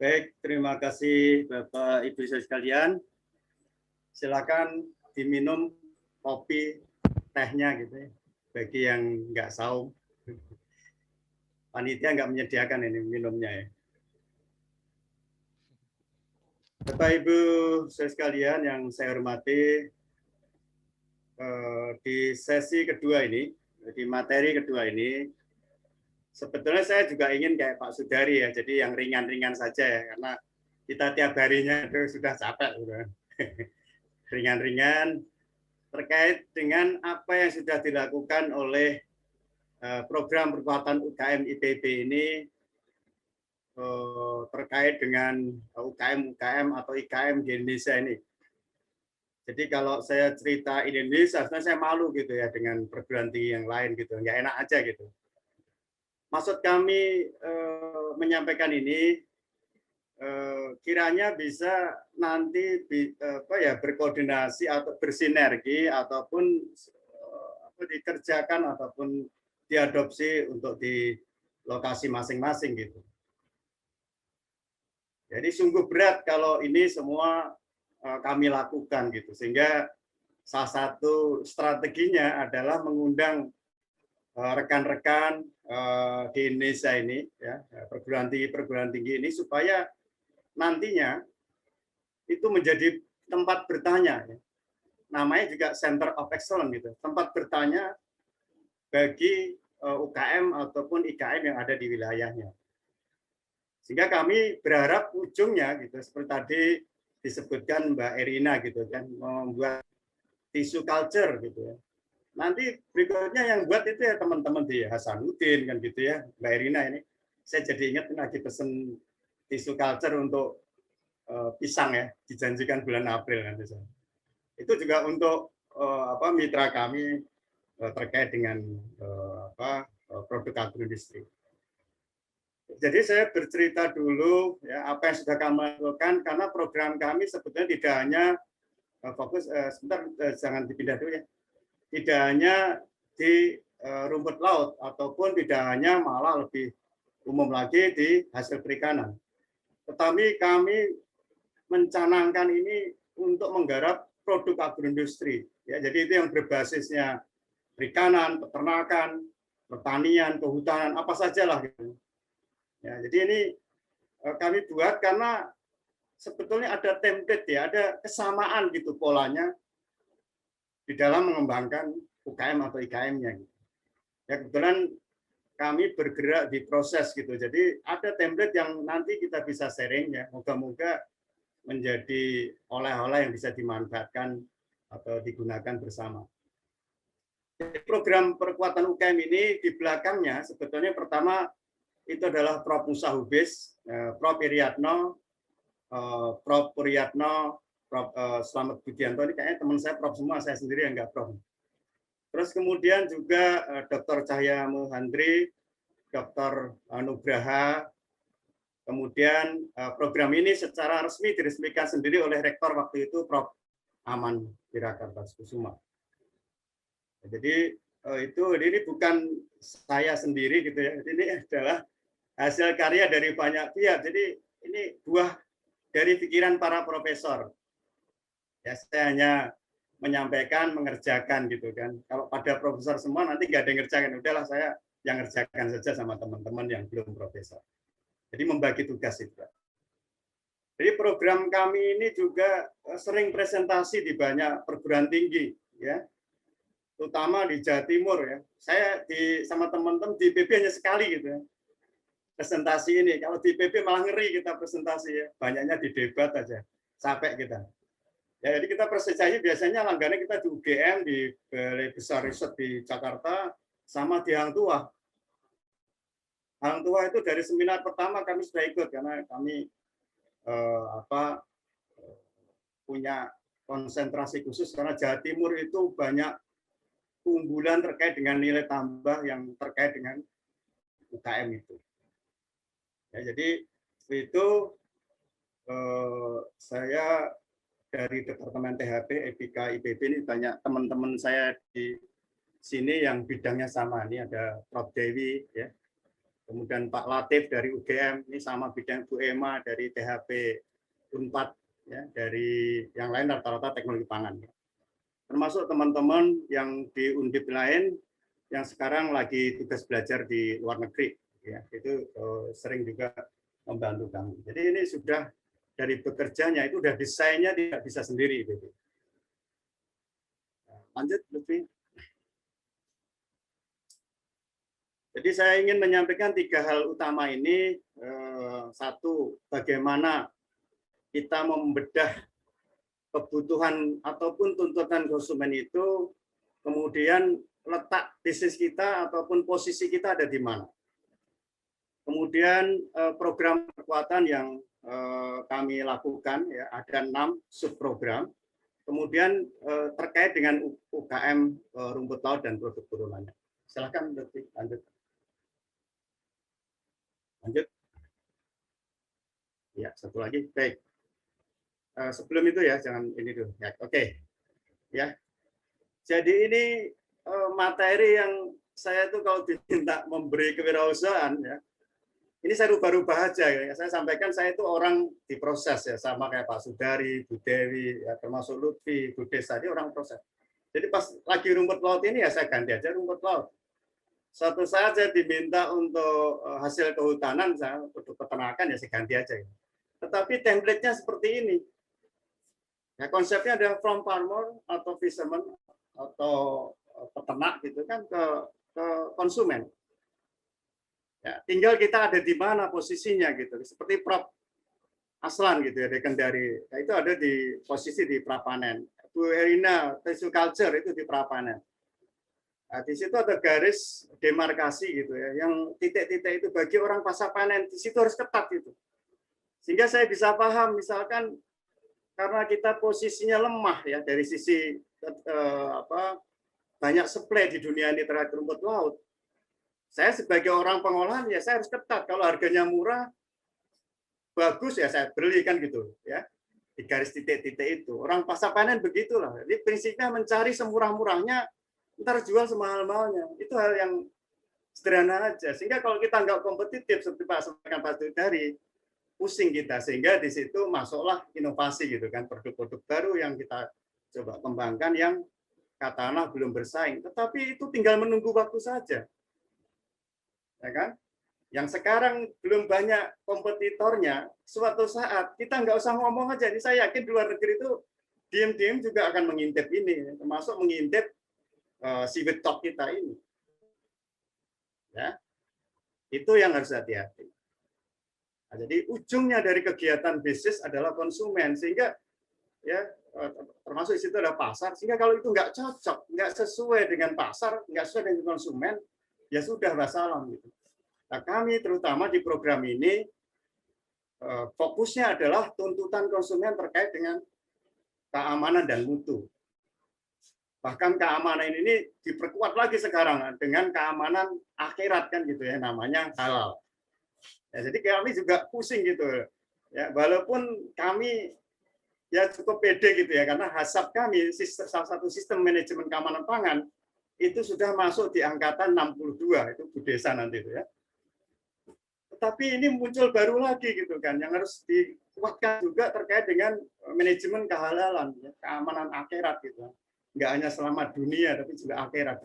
Baik, terima kasih Bapak Ibu sekalian. Silakan diminum kopi, tehnya gitu ya. Bagi yang nggak saum, panitia nggak menyediakan ini minumnya ya. Bapak Ibu sekalian yang saya hormati, di sesi kedua ini, di materi kedua ini, sebetulnya saya juga ingin kayak Pak Sudari ya, jadi yang ringan-ringan saja ya, karena kita tiap harinya itu sudah capek. Ringan-ringan terkait dengan apa yang sudah dilakukan oleh program perkuatan UKM IPB ini terkait dengan UKM atau IKM di Indonesia ini. Jadi kalau saya cerita Indonesia, sebenarnya saya malu gitu ya dengan perguruan tinggi yang lain gitu, nggak enak aja gitu. Maksud kami menyampaikan ini kiranya bisa nanti berkoordinasi atau bersinergi ataupun dikerjakan ataupun diadopsi untuk di lokasi masing-masing gitu. Jadi sungguh berat kalau ini semua kami lakukan gitu, sehingga salah satu strateginya adalah mengundang rekan-rekan di Indonesia ini, ya, perguruan tinggi ini supaya nantinya itu menjadi tempat bertanya, ya. Namanya juga Center of Excellence gitu, tempat bertanya bagi UKM ataupun IKM yang ada di wilayahnya. Sehingga kami berharap ujungnya gitu, seperti tadi disebutkan Mbak Erina gitu kan, membuat tisu culture gitu ya. Nanti berikutnya yang buat itu ya teman-teman di Hasanuddin kan gitu ya, Mbak Erina ini. Saya jadi ingat lagi pesen tisu culture untuk pisang ya, dijanjikan bulan April nanti. Itu juga untuk mitra kami terkait dengan produk agroindustri. Jadi saya bercerita dulu ya apa yang sudah kami lakukan, karena program kami sebetulnya tidak hanya fokus jangan dipindah dulu ya, tidak hanya di rumput laut ataupun tidak hanya malah lebih umum lagi di hasil perikanan, tetapi kami mencanangkan ini untuk menggarap produk agroindustri ya. Jadi itu yang berbasisnya perikanan, peternakan, pertanian, kehutanan, apa sajalah gitu. Ya, jadi ini kami buat karena sebetulnya ada template ya, ada kesamaan gitu polanya di dalam mengembangkan UKM atau IKM-nya. Ya kebetulan kami bergerak di proses gitu, jadi ada template yang nanti kita bisa sharing ya, moga-moga menjadi oleh-oleh yang bisa dimanfaatkan atau digunakan bersama. Jadi program perkuatan UKM ini di belakangnya sebetulnya pertama itu adalah Prof. Musa Hubis, Prof. Iriatno, Prof. Puriyatno, Prof. Slamet Budianto, ini kayaknya teman saya Prof semua, saya sendiri yang enggak Prof. Terus kemudian juga Dr. Cahya Muhandri, Dr. Nugraha, kemudian program ini secara resmi diresmikan sendiri oleh Rektor waktu itu Prof. Aman Wirakartaskusuma. Jadi itu ini bukan saya sendiri gitu ya, ini adalah hasil karya dari banyak pihak. Jadi ini buah dari pikiran para profesor. Ya, saya hanya menyampaikan, mengerjakan gitu kan. Kalau pada profesor semua nanti nggak ada yang ngerjakan, udahlah saya yang ngerjakan saja sama teman-teman yang belum profesor. Jadi membagi tugas itu. Jadi program kami ini juga sering presentasi di banyak perguruan tinggi, ya, terutama di Jawa Timur ya. Saya sama teman-teman di IPB hanya sekali gitu ya. Presentasi ini, kalau di IPB malah ngeri kita presentasi ya, banyaknya di debat aja, capek kita. Ya, jadi kita presentasi biasanya langganan kita di UGM, di Balai Besar Riset di Jakarta, sama di Hang Tuah. Hang Tuah itu dari seminar pertama kami sudah ikut karena kami punya konsentrasi khusus karena Jawa Timur itu banyak keunggulan terkait dengan nilai tambah yang terkait dengan UKM itu. Ya, jadi itu saya dari Departemen THP, Epika, IPB ini banyak teman-teman saya di sini yang bidangnya sama. Ini ada Prof. Dewi, ya, kemudian Pak Latif dari UGM, ini sama bidang Bu Ema dari THP Unpad, ya, dari yang lain rata-rata teknologi pangan. Termasuk teman-teman yang di Undip lain yang sekarang lagi tugas belajar di luar negeri, ya, itu sering juga membantu kami. Jadi ini sudah dari bekerjanya itu udah desainnya tidak bisa sendiri. Gitu. Lanjut, Lutfi. Jadi saya ingin menyampaikan 3 hal utama ini. Satu, bagaimana kita membedah kebutuhan ataupun tuntutan konsumen itu, kemudian letak bisnis kita ataupun posisi kita ada di mana. Kemudian program kekuatan yang kami lakukan, ya, ada 6 subprogram. Kemudian terkait dengan UKM rumput laut dan produk turunannya. Silakan lanjut. Lanjut. Ya, satu lagi. Baik. Sebelum itu ya, jangan ini dulu. Ya, oke. Ya. Jadi ini materi yang saya tuh kalau diminta memberi kewirausahaan, ya, ini saya rubah-rubah aja. Ya. Saya sampaikan saya itu orang diproses, ya, sama kayak Pak Sudari, Bu Dewi, ya, termasuk Lutfi, Bu Des tadi orang proses. Jadi pas lagi rumput laut ini ya saya ganti aja rumput laut. Suatu saat saya diminta untuk hasil kehutanan, saya untuk peternakan ya saya ganti aja. Tetapi template-nya seperti ini. Ya, konsepnya ada from farmer atau fisherman atau peternak gitu kan ke konsumen. Ya, tinggal kita ada di mana posisinya gitu. Seperti Prof Aslan gitu ya, dari Kendari. Nah, itu ada di posisi di prapanen. Bu Erina, tissue culture itu di prapanen. Nah, di situ ada garis demarkasi gitu ya, yang titik-titik itu bagi orang pasca panen di situ harus ketat gitu. Sehingga saya bisa paham, misalkan karena kita posisinya lemah ya dari sisi banyak supply di dunia ini terhadap rumput laut. Saya sebagai orang pengolahan ya saya harus ketat. Kalau harganya murah, bagus ya saya beli kan gitu ya. Di garis titik-titik itu. Orang pasca panen begitulah. Jadi prinsipnya mencari semurah-murahnya, ntar jual semahal-mahalnya. Itu hal yang sederhana aja. Sehingga kalau kita nggak kompetitif seperti Pak sampaikan Pak Sudari, pusing kita. Sehingga di situ masuklah inovasi gitu kan, produk-produk baru yang kita coba kembangkan yang katakanlah belum bersaing. Tetapi itu tinggal menunggu waktu saja. Ya kan? Yang sekarang belum banyak kompetitornya, suatu saat kita nggak usah ngomong aja. Ini saya yakin di luar negeri itu diam-diam juga akan mengintip ini, termasuk mengintip seaweed top kita ini. Ya, itu yang harus hati-hati. Nah, jadi ujungnya dari kegiatan bisnis adalah konsumen, sehingga ya termasuk di situ ada pasar. Sehingga kalau itu nggak cocok, nggak sesuai dengan pasar, nggak sesuai dengan konsumen, ya sudah wassalam gitu. Nah, kami terutama di program ini fokusnya adalah tuntutan konsumen terkait dengan keamanan dan mutu. Bahkan keamanan ini diperkuat lagi sekarang dengan keamanan akhirat kan gitu ya, namanya halal. Ya, jadi kami juga pusing gitu. Ya, walaupun kami ya cukup pede gitu ya, karena hasab kami salah satu sistem manajemen keamanan pangan itu sudah masuk di angkatan 62, itu Bu Desa nanti itu ya. Tapi ini muncul baru lagi gitu kan, yang harus dikuatkan juga terkait dengan manajemen kehalalan, ya, keamanan akhirat gitu. Nggak hanya selamat dunia, tapi juga akhirat.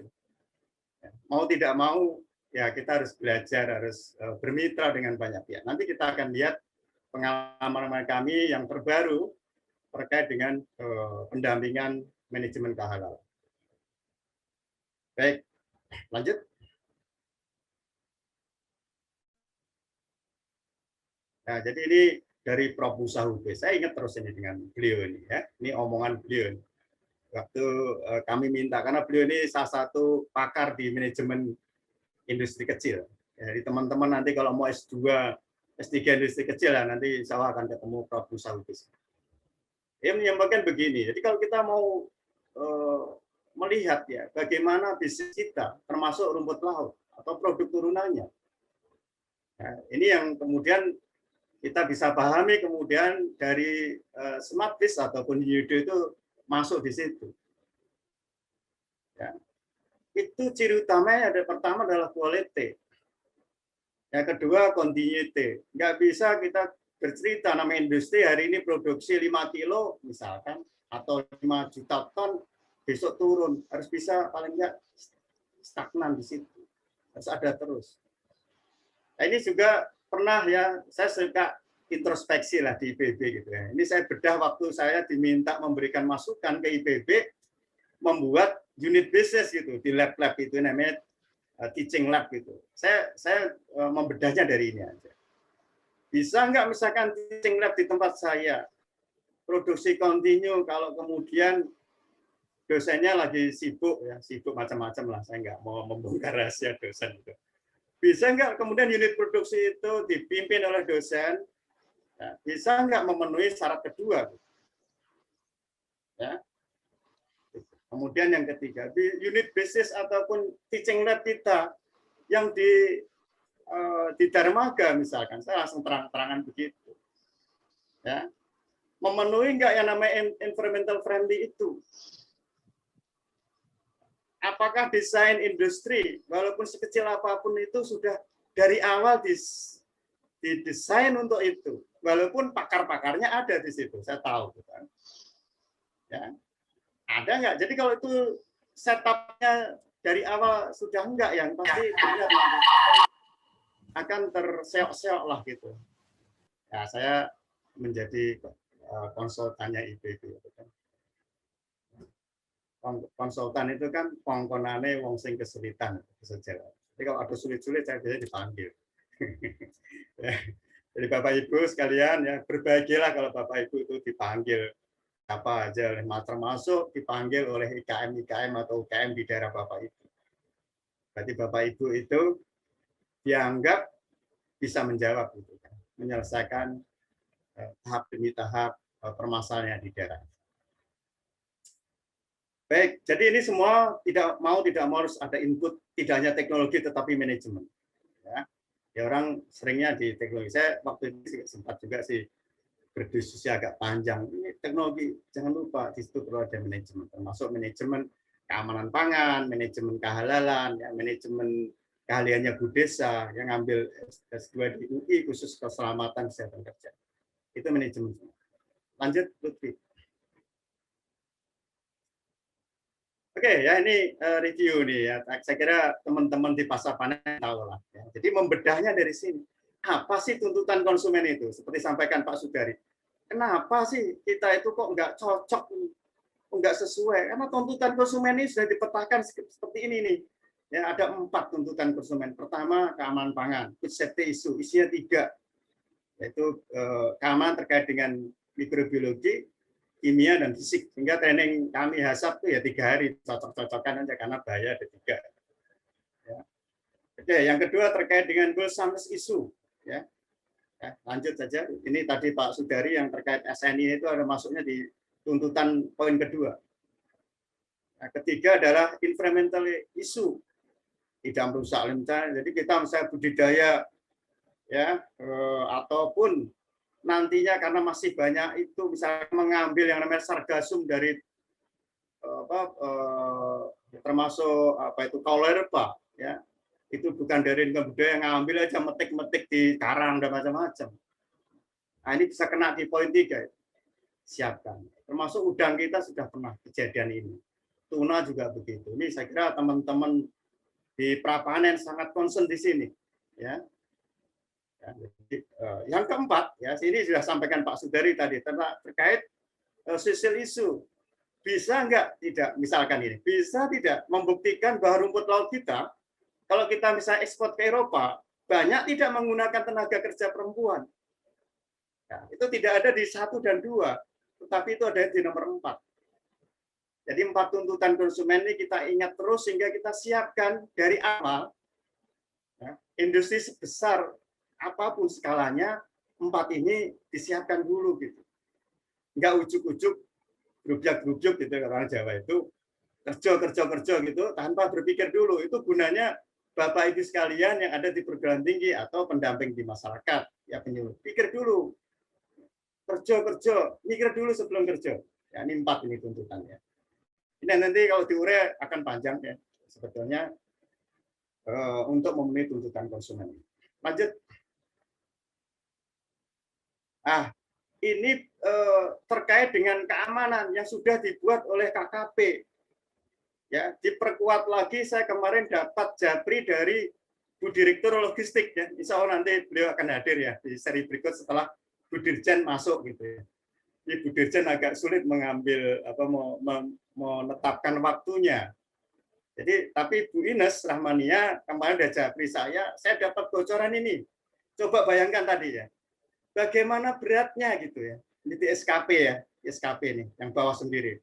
Mau tidak mau, ya kita harus belajar, harus bermitra dengan banyak pihak. Nanti kita akan lihat pengalaman kami yang terbaru terkait dengan pendampingan manajemen kehalalan. Baik, lanjut. Nah, jadi ini dari Prof. Musa Hube. Saya ingat terus ini dengan beliau ini ya. Ini omongan beliau. Waktu kami minta, karena beliau ini salah satu pakar di manajemen industri kecil. Jadi teman-teman nanti kalau mau S2, S3 industri kecil ya, nanti insya Allah akan ketemu Prof. Musa Hube. Dia menyampaikan begini, jadi kalau kita mau melihat ya bagaimana bisnis kita, termasuk rumput laut atau produk turunannya. Nah, ini yang kemudian kita bisa pahami kemudian dari Smart Biz ataupun Yudo itu masuk di situ. Ya. Itu ciri utamanya ada pertama adalah quality. Yang kedua, continuity. Nggak bisa kita bercerita nama industri hari ini produksi 5 kilo misalkan, atau 5 juta ton, besok turun. Harus bisa paling nggak stagnan di situ. Harus ada terus. Nah, ini juga pernah ya, saya suka introspeksi lah di IPB gitu ya. Ini saya bedah waktu saya diminta memberikan masukan ke IPB membuat unit business gitu di lab-lab itu namanya teaching lab gitu. Saya membedahnya dari ini aja. Bisa nggak misalkan teaching lab di tempat saya produksi kontinu kalau kemudian dosennya lagi sibuk ya, sibuk macam-macam lah. Saya nggak mau membongkar rahasia dosen itu. Bisa nggak kemudian unit produksi itu dipimpin oleh dosen? Ya, bisa nggak memenuhi syarat kedua? Ya. Kemudian yang ketiga, di unit business ataupun teaching lab kita yang di Darmaga misalkan, saya langsung terang-terangan begitu. Ya. Memenuhi nggak yang namanya environmental friendly itu? Apakah desain industri, walaupun sekecil apapun itu sudah dari awal didesain untuk itu? Walaupun pakar-pakarnya ada di situ, saya tahu. Kan. Ya. Ada nggak? Jadi kalau itu setupnya dari awal sudah enggak, yang pasti akan terseok-seok lah gitu. Ya, saya menjadi konsultannya IPB. Konsultan itu kan pongkonane wong sing kesulitan saja. Jadi kalau ada sulit-sulit saya biasanya dipanggil. Jadi Bapak Ibu sekalian ya berbahagialah kalau Bapak Ibu itu dipanggil apa aja, termasuk dipanggil oleh IKM atau UKM di daerah Bapak Ibu. Berarti Bapak Ibu itu dianggap bisa menjawab gitu kan, menyelesaikan tahap demi tahap permasalahan di daerah. Baik, jadi ini semua tidak mau harus ada input, tidak hanya teknologi tetapi manajemen. Ya orang seringnya di teknologi. Saya waktu itu sempat juga sih berdiskusi agak panjang. Ini teknologi, jangan lupa di situ perlu ada manajemen, termasuk manajemen keamanan pangan, manajemen kehalalan, ya, manajemen keahliannya Bu Desa yang ngambil S2 di UI khusus keselamatan kesehatan kerja. Itu manajemen. Lanjut, Lutfi. Oke, ya ini review nih ya. Saya kira teman-teman di pasar panen tahu lah. Ya. Jadi membedahnya dari sini. Apa sih tuntutan konsumen itu? Seperti sampaikan Pak Sudari. Kenapa sih kita itu kok nggak cocok, nggak sesuai? Karena tuntutan konsumen ini sudah dipetakan seperti ini nih. Ya, ada 4 tuntutan konsumen. Pertama, keamanan pangan, food safety issue, isinya 3, yaitu keamanan terkait dengan mikrobiologi, kimia dan fisik. Sehingga training kami HACCP itu ya 3 hari cocok-cocokan aja karena bahaya ada 3. Ya. Oke, yang kedua terkait dengan wholesomeness issue. Ya. Ya, lanjut saja. Ini tadi Pak Sudari yang terkait SNI itu ada masuknya di tuntutan poin kedua. Nah, ketiga adalah environmental issue. Tidak merusak lingkungan. Jadi kita misalnya budidaya ya ataupun nantinya karena masih banyak itu misalnya mengambil yang namanya sargasum dari termasuk apa itu kaulerpa ya, itu bukan dari lingkungan budaya, yang ngambil aja metik-metik di karang dan macam-macam. Nah, ini bisa kena di poin 3. Siapkan. Termasuk udang kita sudah pernah kejadian ini. Tuna juga begitu. Ini saya kira teman-teman di prapanen sangat concern di sini. Ya. Yang keempat, ya sini sudah sampaikan Pak Sudari tadi terkait social issue. Bisa enggak tidak, misalkan ini, bisa tidak membuktikan bahwa rumput laut kita, kalau kita bisa ekspor ke Eropa, banyak tidak menggunakan tenaga kerja perempuan. Nah, itu tidak ada di 1 dan 2, tetapi itu ada di nomor 4. Jadi 4 tuntutan konsumen ini kita ingat terus sehingga kita siapkan dari awal. Ya, industri sebesar apapun skalanya, 4 ini disiapkan dulu gitu. Enggak ujuk-ujuk, grup-grup gitu orang Jawa itu kerja gitu tanpa berpikir dulu. Itu gunanya Bapak Ibu sekalian yang ada di perguruan tinggi atau pendamping di masyarakat, ya penyuluh. Pikir dulu. Kerja, mikir dulu sebelum kerja. Ya, ini 4 ini tuntutannya. Ini nanti kalau diurai akan panjang ya sebetulnya untuk memenuhi tuntutan konsumen. Lanjut. Ah, ini terkait dengan keamanan yang sudah dibuat oleh KKP. Ya, diperkuat lagi saya kemarin dapat japri dari Bu Direktur Logistik ya. Insya Allah nanti beliau akan hadir ya di seri berikut setelah Bu Dirjen masuk gitu ya. Ini Bu Dirjen agak sulit mengambil menetapkan waktunya. Jadi tapi Bu Ines Rahmania kemarin ada japri saya dapat bocoran ini. Coba bayangkan tadi ya. Bagaimana beratnya gitu ya. Ini di SKP ya, SKP ini yang bawah sendiri.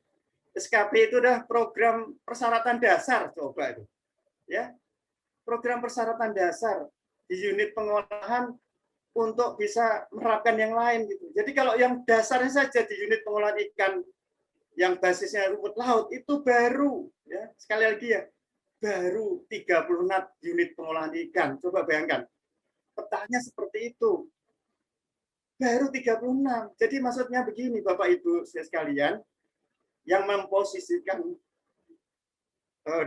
SKP itu udah program persyaratan dasar coba itu. Ya. Program persyaratan dasar di unit pengolahan untuk bisa menerapkan yang lain gitu. Jadi kalau yang dasarnya saja di unit pengolahan ikan yang basisnya rumput laut itu baru ya, sekali lagi ya, baru 36 unit pengolahan ikan. Coba bayangkan. Petanya seperti itu. Baru 36. Jadi maksudnya begini Bapak Ibu sekalian, yang memposisikan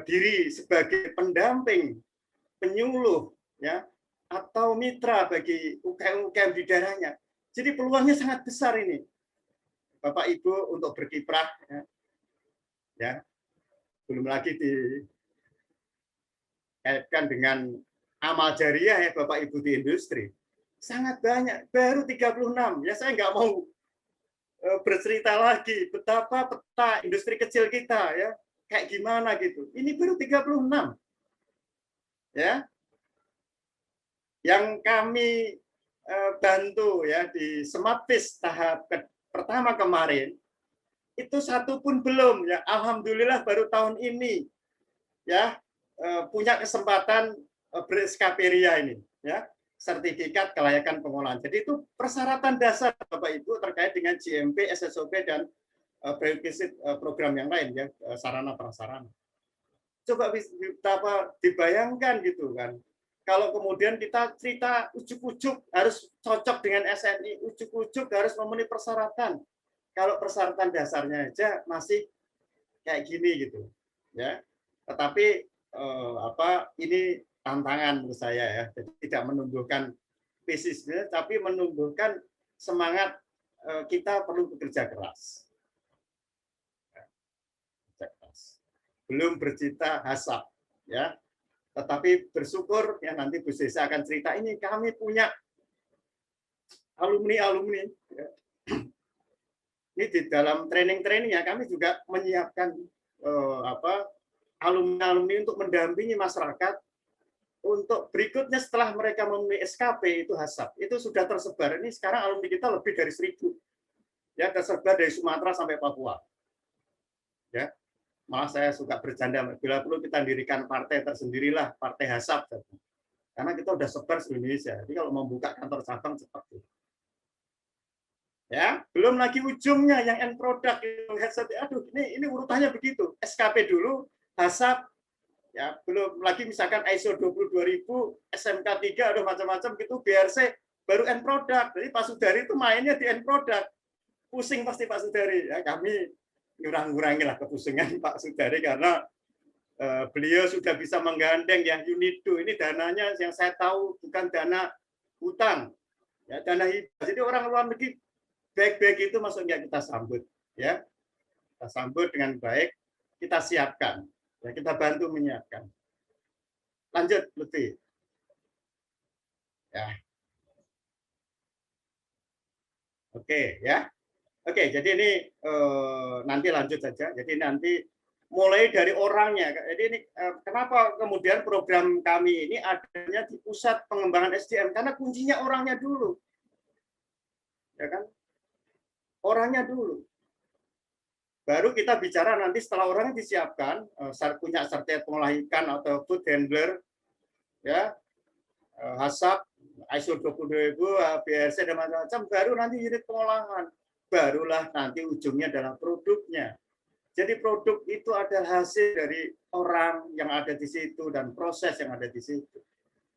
diri sebagai pendamping, penyuluh, ya, atau mitra bagi UKM-UKM di daerahnya. Jadi peluangnya sangat besar ini, Bapak Ibu untuk berkiprah, ya. Belum lagi dikaitkan dengan amal jariah ya Bapak Ibu di industri. Sangat banyak, baru 36. Ya saya nggak mau bercerita lagi betapa peta industri kecil kita ya kayak gimana gitu. Ini baru 36. Ya. Yang kami bantu ya di Smartfish tahap pertama kemarin itu satu pun belum ya. Alhamdulillah baru tahun ini ya punya kesempatan ber-SKP-RIA ini ya, sertifikat kelayakan pengolahan. Jadi itu persyaratan dasar Bapak Ibu terkait dengan GMP, SSOP dan prerequisite program yang lain ya, sarana prasarana. Coba dibayangkan gitu kan. Kalau kemudian kita cerita ujuk-ujuk harus cocok dengan SNI, ujuk-ujuk harus memenuhi persyaratan. Kalau persyaratan dasarnya aja masih kayak gini gitu, ya. Tetapi ini tantangan menurut saya ya. Jadi tidak menumbuhkan pesimisme, tapi menumbuhkan semangat kita perlu bekerja keras. Belum bercita hasab, ya. Tetapi bersyukur ya nanti Bu Sesa akan cerita ini kami punya alumni-alumni. Ya. Ini di dalam training-training ya kami juga menyiapkan alumni-alumni untuk mendampingi masyarakat untuk berikutnya setelah mereka memenuhi SKP itu hasab. Itu sudah tersebar. Ini sekarang alumni kita lebih dari 1.000. Ya, tersebar dari Sumatera sampai Papua. Ya. Malah saya suka bercanda, bila perlu kita dirikan partai tersendirilah, partai hasab. Karena kita udah sebar di Indonesia. Jadi kalau membuka kantor cabang seperti itu. Ya, belum lagi ujungnya yang end product itu headset. Aduh, ini urutannya begitu. SKP dulu, hasab, ya, belum lagi misalkan ISO 22000, SMK 3, ada macam-macam gitu, BRC baru end product. Jadi Pak Sudari itu mainnya di end product. Pusing pasti Pak Sudari. Ya, kami ngurang-ngurangilah kepusingan Pak Sudari karena beliau sudah bisa menggandeng ya Unido. Ini dananya yang saya tahu bukan dana hutang, ya dana hibah. Jadi orang luar negeri baik-baik itu maksudnya kita sambut, ya kita sambut dengan baik, kita siapkan, ya kita bantu menyiapkan. Lanjut, Lutfi. Ya. Oke, ya. Oke, jadi ini nanti lanjut saja. Jadi nanti mulai dari orangnya. Jadi ini kenapa kemudian program kami ini adanya di pusat pengembangan SDM karena kuncinya orangnya dulu. Ya kan? Orangnya dulu. Baru kita bicara nanti setelah orangnya disiapkan, punya sertifikat pengolah ikan atau food handler, ya, hasab, ISO 22000, BRC dan macam-macam, baru nanti unit pengolahan. Barulah nanti ujungnya adalah produknya. Jadi produk itu adalah hasil dari orang yang ada di situ dan proses yang ada di situ.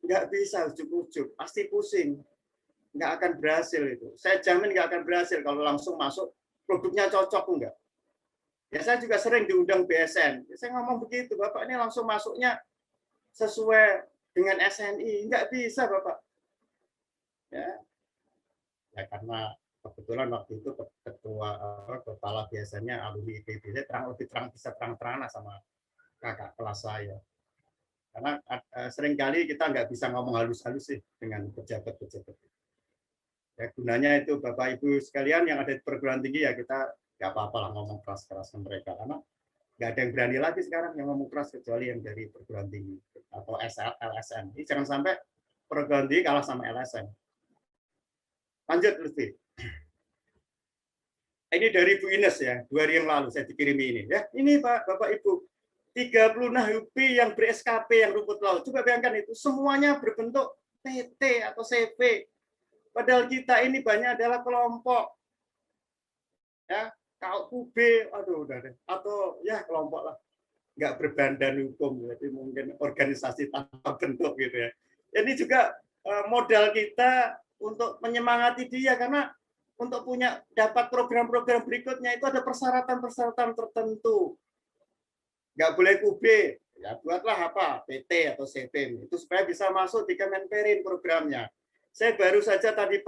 Nggak bisa ujuk-ujuk, pasti pusing. Nggak akan berhasil itu. Saya jamin nggak akan berhasil kalau langsung masuk produknya cocok enggak. Ya saya juga sering diundang BSN. Saya ngomong begitu, Bapak ini langsung masuknya sesuai dengan SNI. Nggak bisa, Bapak. Ya, ya karena kebetulan waktu itu kepala biasanya alumni IPB, bisa terang-terangan sama kakak kelas saya. Karena seringkali kita nggak bisa ngomong halus-halus sih dengan pejabat-pejabat. Ya, gunanya itu Bapak Ibu sekalian yang ada di perguruan tinggi, ya kita nggak apa-apa lah ngomong keras-keras ke mereka, karena nggak ada yang berani lagi sekarang yang ngomong keras kecuali yang dari perguruan tinggi atau LSM. Jadi jangan sampai perguruan tinggi kalah sama LSM. Lanjut, Lutfi. Ini dari Bu Ines ya, 2 hari yang lalu saya dikirimi ini. Ya, ini Pak, Bapak Ibu, 30 Nahupi yang ber-SKP yang rumput laut. Coba bayangkan itu, semuanya berbentuk PT atau CV. Padahal kita ini banyak adalah kelompok. Ya, KUB, aduh udah deh. Atau ya kelompok lah. Nggak berbadan hukum, jadi mungkin organisasi tanpa bentuk gitu ya. Ini juga modal kita untuk menyemangati dia, karena untuk dapat program-program berikutnya itu ada persyaratan-persyaratan tertentu. Nggak boleh QB, ya buatlah apa, PT atau CV, itu supaya bisa masuk di Kemenperin programnya. Saya baru saja tadi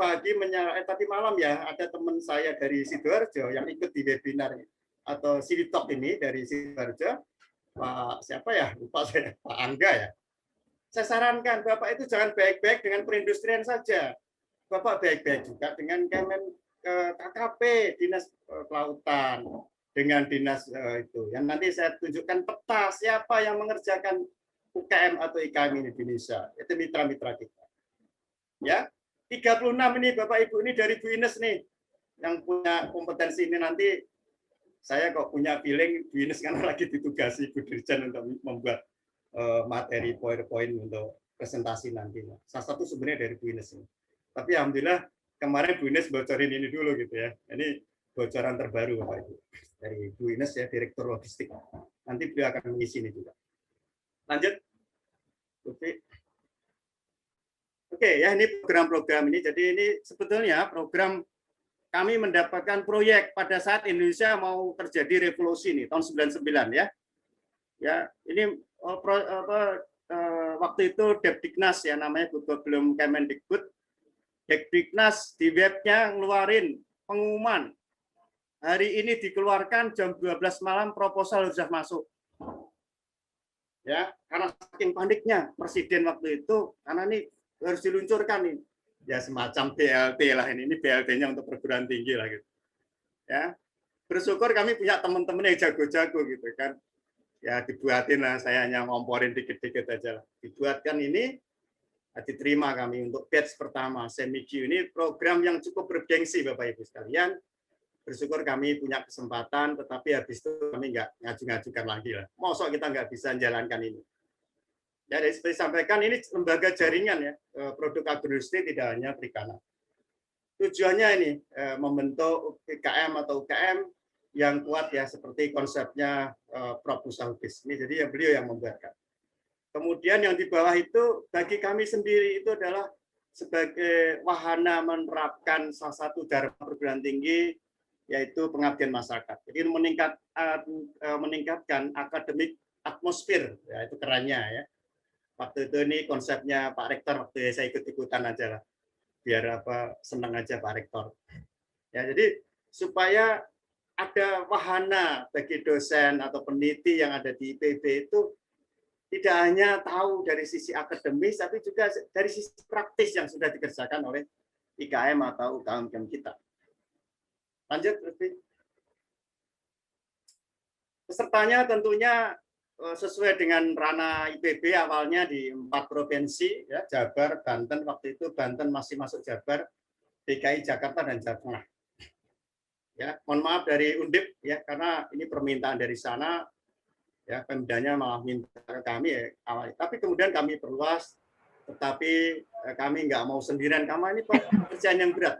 malam ya, ada teman saya dari Sidoarjo yang ikut di webinar atau Silitok ini dari Sidoarjo, Pak siapa ya, lupa saya, Pak Angga ya. Saya sarankan Bapak itu jangan baik-baik dengan perindustrian saja. Bapak baik-baik juga dengan KKP, Dinas Kelautan, dengan dinas itu. Yang nanti saya tunjukkan peta siapa yang mengerjakan UKM atau IKM di Indonesia. Itu mitra-mitra kita. Ya, 36 ini Bapak Ibu, ini dari Bu Ines nih, yang punya kompetensi ini. Nanti saya kok punya feeling Bu Ines kan lagi ditugasi Bu Dirjen untuk membuat materi PowerPoint untuk presentasi nanti. Salah satu sebenarnya dari Bu Ines ini. Tapi alhamdulillah kemarin Bu Ines bocorin ini dulu gitu ya. Ini bocoran terbaru Bapak Ibu dari Bu Ines ya, Direktur Logistik. Nanti beliau akan mengisi ini juga. Lanjut. Oke ya, ini program-program ini. Jadi ini sebetulnya program kami mendapatkan proyek pada saat Indonesia mau terjadi revolusi nih tahun 99 ya. Ya, ini waktu itu Depdiknas ya namanya, belum Kemendikbud. Depdiknas di webnya ngeluarin pengumuman. Hari ini dikeluarkan jam 12 malam proposal sudah masuk. Ya, karena saking paniknya presiden waktu itu, karena ini harus diluncurkan nih. Ya semacam BLT lah ini BLT-nya untuk perguruan tinggi lah gitu. Ya. Bersyukur kami punya teman-teman yang jago-jago gitu kan. Ya dibuatin lah, saya hanya ngomporin dikit-dikit aja lah. Dibuatkan ini, diterima kami untuk batch pertama SEMIQ. Ini program yang cukup bergengsi Bapak Ibu sekalian. Bersyukur kami punya kesempatan, tetapi habis itu kami nggak ngaju-ngajukan lagi lah. Mosok kita nggak bisa menjalankan ini. Ya, seperti disampaikan, ini lembaga jaringan ya, produk agroindustri tidak hanya perikanan. Tujuannya ini membentuk IKM atau UKM yang kuat ya, seperti konsepnya Prof. Musa Lubis. Ini jadi beliau yang membuatkan. Kemudian yang di bawah itu bagi kami sendiri itu adalah sebagai wahana menerapkan salah satu dharma perguruan tinggi, yaitu pengabdian masyarakat. Jadi meningkatkan akademik atmosfer, ya itu kerannya ya. Waktu itu ini konsepnya Pak Rektor, waktu saya ikut-ikutan aja lah, biar apa senang aja Pak Rektor. Ya, jadi supaya ada wahana bagi dosen atau peneliti yang ada di IPB itu tidak hanya tahu dari sisi akademis, tapi juga dari sisi praktis yang sudah dikerjakan oleh IKM atau UKM kita. Lanjut, pesertanya tentunya sesuai dengan ranah IPB, awalnya di 4 provinsi ya, Jabar, Banten, waktu itu Banten masih masuk Jabar, DKI Jakarta dan Jawa Tengah. Ya, mohon maaf dari Undip ya, karena ini permintaan dari sana ya, Pemdanya malah minta ke kami ya awal. Tapi kemudian kami perluas, tetapi kami nggak mau sendirian, karena ini pekerjaan yang berat.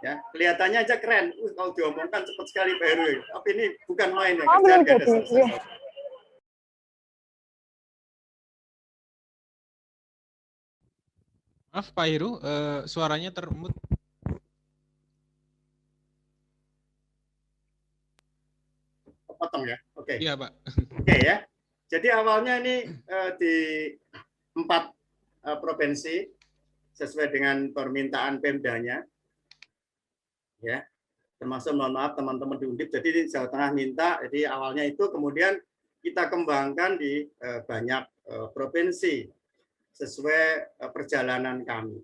Ya, kelihatannya aja keren, kalau diomongkan cepat sekali Pak Heru, tapi ini bukan main ya, kerjaan nggak ada selesai. Maaf Pak Heru, suaranya termute. Potong ya, oke. Iya Pak. Oke ya. Jadi awalnya ini di 4 provinsi, sesuai dengan permintaan Pemdanya, ya. Termasuk mohon maaf teman-teman di Undip, jadi di Jawa Tengah minta, jadi awalnya itu kemudian kita kembangkan di banyak provinsi sesuai perjalanan kami.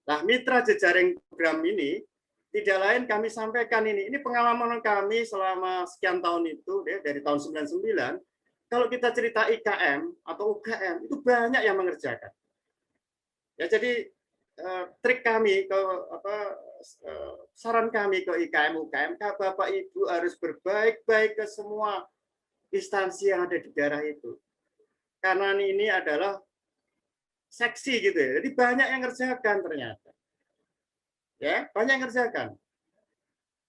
Nah, mitra jejaring program ini tidak lain kami sampaikan ini pengalaman kami selama sekian tahun itu dari tahun 99. Kalau kita cerita IKM atau UKM itu banyak yang mengerjakan. Ya, jadi trik kami ke saran kami ke IKM UKM, Bapak Ibu harus berbaik-baik ke semua instansi yang ada di daerah itu. Karena ini adalah seksi gitu ya. Jadi banyak yang ngerjakan ternyata. Ya, banyak yang ngerjakan.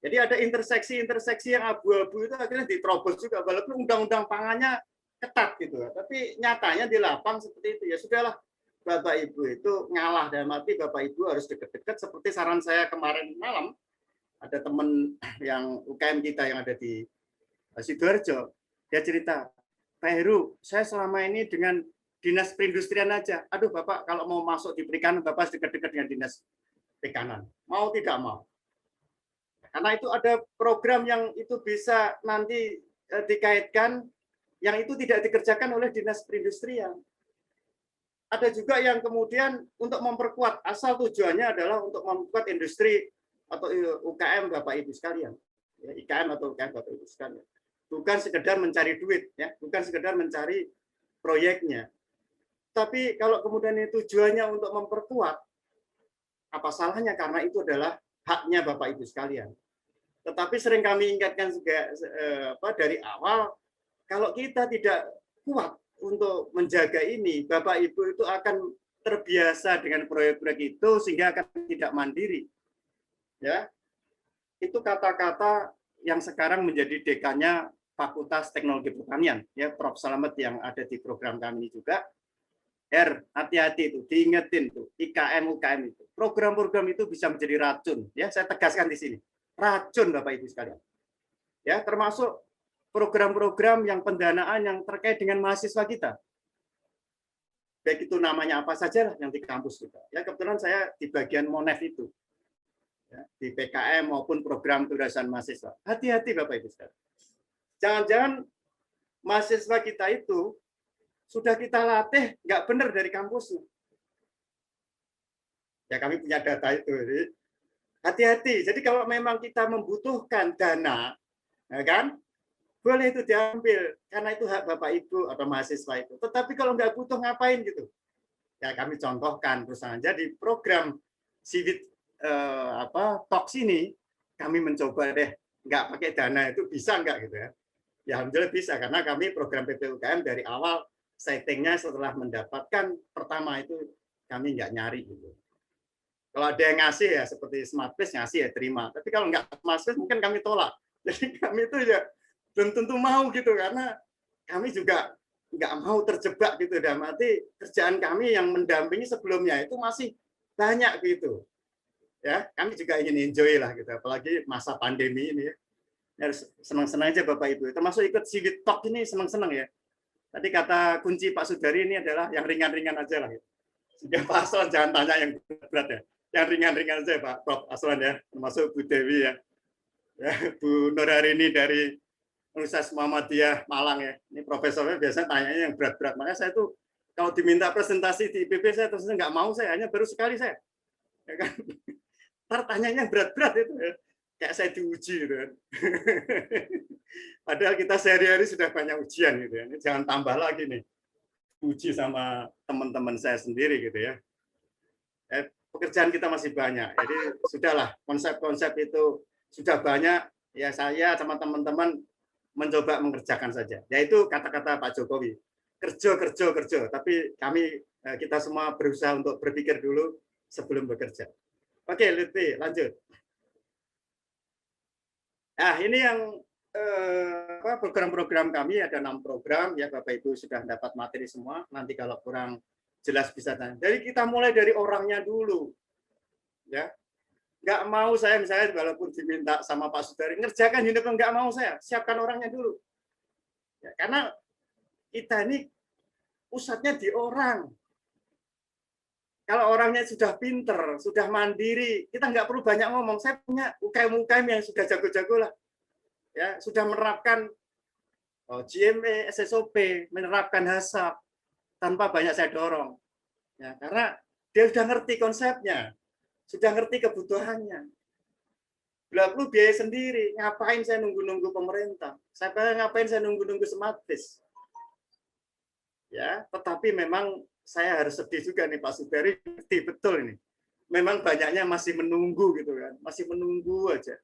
Jadi ada interseksi-interseksi yang abu-abu itu akhirnya diterobos juga, walaupun undang-undang pangannya ketat gitu. Tapi nyatanya di lapang seperti itu. Ya sudahlah, Bapak Ibu itu ngalah, dalam arti Bapak Ibu harus dekat-dekat seperti saran saya kemarin malam. Ada teman yang UKM kita yang ada di Sidoarjo, dia cerita, Pak Heru, saya selama ini dengan dinas perindustrian aja. Aduh Bapak, kalau mau masuk di perikanan, Bapak harus dekat-dekat dengan dinas perikanan. Mau tidak mau. Karena itu ada program yang itu bisa nanti dikaitkan, yang itu tidak dikerjakan oleh dinas perindustrian. Ada juga yang kemudian untuk memperkuat, asal tujuannya adalah untuk memperkuat industri atau UKM Bapak Ibu sekalian. Ya, IKM atau UKM Bapak Ibu sekalian. Bukan sekedar mencari duit, ya, bukan sekedar mencari proyeknya. Tapi kalau kemudian itu tujuannya untuk memperkuat, apa salahnya, karena itu adalah haknya Bapak Ibu sekalian. Tetapi sering kami ingatkan juga dari awal, kalau kita tidak kuat untuk menjaga ini, Bapak Ibu itu akan terbiasa dengan proyek-proyek itu sehingga akan tidak mandiri. Ya, itu kata-kata yang sekarang menjadi dekannya Fakultas Teknologi Pertanian, ya Prof. Slamet yang ada di program kami juga. Hati-hati itu, diingetin tuh, IKM UKM itu. Program-program itu bisa menjadi racun, ya saya tegaskan di sini. Racun Bapak Ibu sekalian. Ya, termasuk program-program yang pendanaan yang terkait dengan mahasiswa kita. Baik itu namanya apa saja lah yang di kampus kita. Ya, kebetulan saya di bagian Monef itu. Ya, di PKM maupun program kecerdasan mahasiswa. Hati-hati Bapak Ibu sekalian. Jangan-jangan mahasiswa kita itu sudah kita latih nggak benar dari kampusnya. Ya, kami punya data itu. Jadi, hati-hati. Jadi kalau memang kita membutuhkan dana, ya kan, boleh itu diambil karena itu hak Bapak Ibu atau mahasiswa itu. Tetapi kalau nggak butuh ngapain gitu? Ya kami contohkan terus saja di program Civic Talks ini kami mencoba deh nggak pakai dana itu bisa nggak gitu ya? Ya alhamdulillah bisa karena kami program PPUKM dari awal settingnya setelah mendapatkan pertama itu kami nggak nyari gitu. Kalau ada yang ngasih ya seperti Smartpace ngasih ya terima. Tapi kalau nggak Smartpace mungkin kami tolak. Jadi kami itu ya belum tentu mau gitu karena kami juga nggak mau terjebak gitu. Dan mati kerjaan kami yang mendampingi sebelumnya itu masih banyak gitu. Ya kami juga ingin enjoy lah gitu. Apalagi masa pandemi ini ya. Harus senang-senang aja Bapak Ibu. Termasuk ikut Civic Talk ini senang-senang ya. Tadi kata kunci Pak Sudari ini adalah yang ringan-ringan aja lah. Sehingga Pak Aslan jangan tanya yang berat ya. Yang ringan-ringan aja Pak Prof. Aslan ya. Termasuk Bu Dewi ya. Bu Nurharini dari Universitas Muhammadiyah Malang ya. Ini profesornya biasanya tanyanya yang berat-berat. Makanya saya tuh kalau diminta presentasi di IPB saya terus nggak mau, saya hanya baru sekali saya. Ya kan? Ntar tanyanya berat-berat itu ya. Kayak saya diuji gitu kan. Padahal kita sehari-hari sudah banyak ujian gitu ya. Ini jangan tambah lagi nih uji sama teman-teman saya sendiri gitu ya. Pekerjaan kita masih banyak. Jadi sudahlah konsep-konsep itu sudah banyak ya, saya sama teman-teman mencoba mengerjakan saja. Yaitu kata-kata Pak Jokowi. Kerja. Tapi kami kita semua berusaha untuk berpikir dulu sebelum bekerja. Oke, Lutfi, lanjut. Nah, ini yang program-program kami ada 6 program ya Bapak Ibu sudah dapat materi semua. Nanti kalau kurang jelas bisa tanya. Jadi kita mulai dari orangnya dulu, ya. Nggak mau saya misalnya walaupun diminta sama Pak Sudari ngerjakan ini pun nggak mau saya siapkan orangnya dulu. Ya, karena kita ini pusatnya di orang. Kalau orangnya sudah pinter, sudah mandiri, kita nggak perlu banyak ngomong. Saya punya UKM-UKM yang sudah jago-jago lah, ya sudah menerapkan GMP, SSOP, menerapkan HACCP tanpa banyak saya dorong, ya karena dia sudah ngerti konsepnya, sudah ngerti kebutuhannya. Bila perlu biaya sendiri, ngapain saya nunggu-nunggu pemerintah? Ngapain saya nunggu-nunggu Smartfish? Ya, tetapi memang saya harus sedih juga nih Pak Sudari, betul ini. Memang banyaknya masih menunggu gitu kan, masih menunggu aja.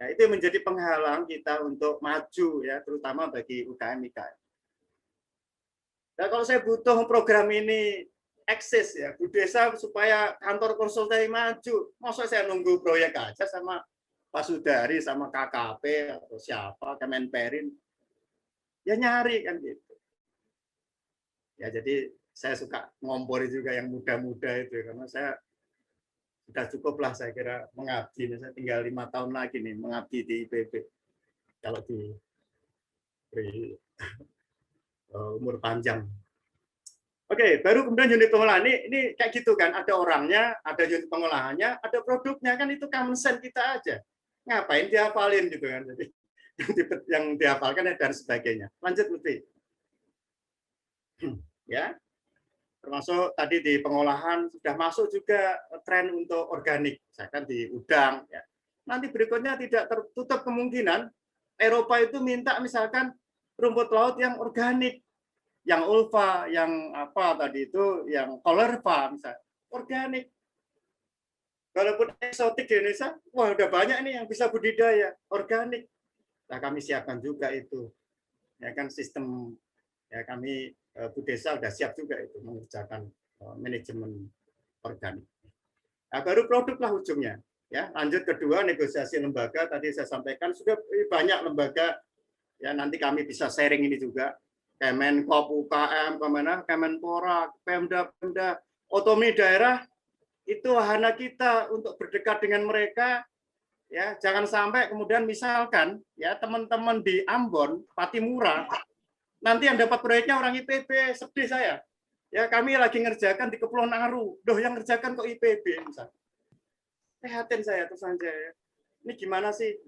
Nah, itu menjadi penghalang kita untuk maju ya, terutama bagi UKM-UKM. Nah, kalau saya butuh program ini eksis ya, Bu Desa supaya kantor konsultasi maju, masa saya nunggu proyek aja sama Pak Sudari, sama KKP atau siapa, Kemenperin, ya nyari kan gitu. Ya jadi saya suka ngompori juga yang muda-muda itu karena saya sudah cukup lah saya kira mengabdi. Saya tinggal 5 tahun lagi nih mengabdi di IPB kalau di umur panjang. Oke, baru kemudian unit pengolahan ini kayak gitu kan, ada orangnya, ada unit pengolahannya, ada produknya kan, itu common sense kita aja. Ngapain dihafalin gitu kan. Jadi yang dihafalkan dan sebagainya. Lanjut Lutfi. Ya. Termasuk tadi di pengolahan sudah masuk juga tren untuk organik, misalkan di udang. Ya. Nanti berikutnya tidak tertutup kemungkinan Eropa itu minta misalkan rumput laut yang organik, yang ulva, yang apa tadi itu, yang kolerva misalnya, organik. Walaupun eksotik di Indonesia, wah udah banyak nih yang bisa budidaya organik. Nah kami siapkan juga itu, ya kan sistem ya kami Bu Desa sudah siap juga itu mengerjakan manajemen organik. Nah, baru produk lah ujungnya. Ya, lanjut kedua negosiasi lembaga tadi saya sampaikan sudah banyak lembaga ya nanti kami bisa sharing ini juga. Kemenkop, UKM, Kemenpora, Pemda, otonomi daerah itu wahana kita untuk berdekat dengan mereka. Ya, jangan sampai kemudian misalkan ya teman-teman di Ambon, Patimura nanti yang dapat proyeknya orang IPB, sedih saya. Ya kami lagi ngerjakan di Kepulauan Aru, doh yang ngerjakan kok IPB misalnya. Prihatin saya terus saja. Ya. Ini gimana sih?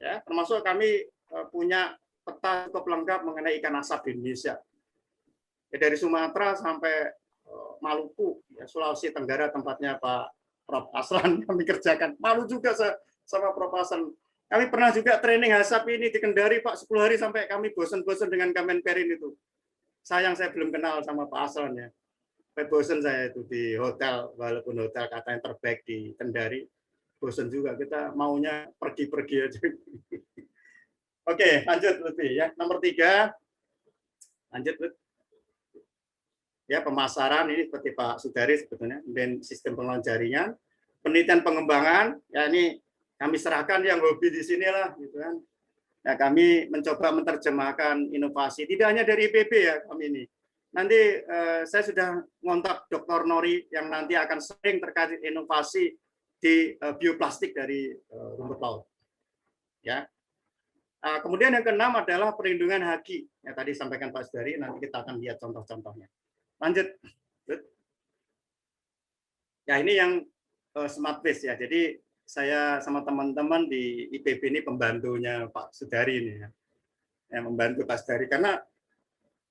Ya, termasuk kami punya peta cukup lengkap mengenai ikan asap di Indonesia. Ya, dari Sumatera sampai Maluku, ya, Sulawesi Tenggara tempatnya Pak Prof. Aslan kami kerjakan. Malu juga sama Prof. Aslan. Kami pernah juga training HACCP ini di Kendari, Pak, 10 hari sampai kami bosan-bosan dengan Kemenperin itu. Sayang saya belum kenal sama Pak Aslan ya. Sampai bosan saya itu di hotel, walaupun hotel katanya terbaik di Kendari. Bosan juga, kita maunya pergi-pergi aja. Oke, lanjut lebih ya. Nomor 3, lanjut. Ya, pemasaran ini seperti Pak Sudari sebetulnya, dan sistem pengelolaan jaringan, penelitian pengembangan, ya ini kami serahkan yang hobi di sinilah, gitu kan. Nah, kami mencoba menerjemahkan inovasi, tidak hanya dari IPB ya kami ini. Nanti saya sudah ngontak Dr. Nori yang nanti akan sering terkait inovasi di bioplastik dari rumput laut. Ya. Kemudian yang keenam adalah perlindungan haki. Ya, tadi sampaikan Pak Sudari, nanti kita akan lihat contoh-contohnya. Lanjut. Ya, ini yang Smartfish ya. Jadi saya sama teman-teman di IPB ini pembantunya Pak Sudari ini ya. Yang membantu Pak Sudari karena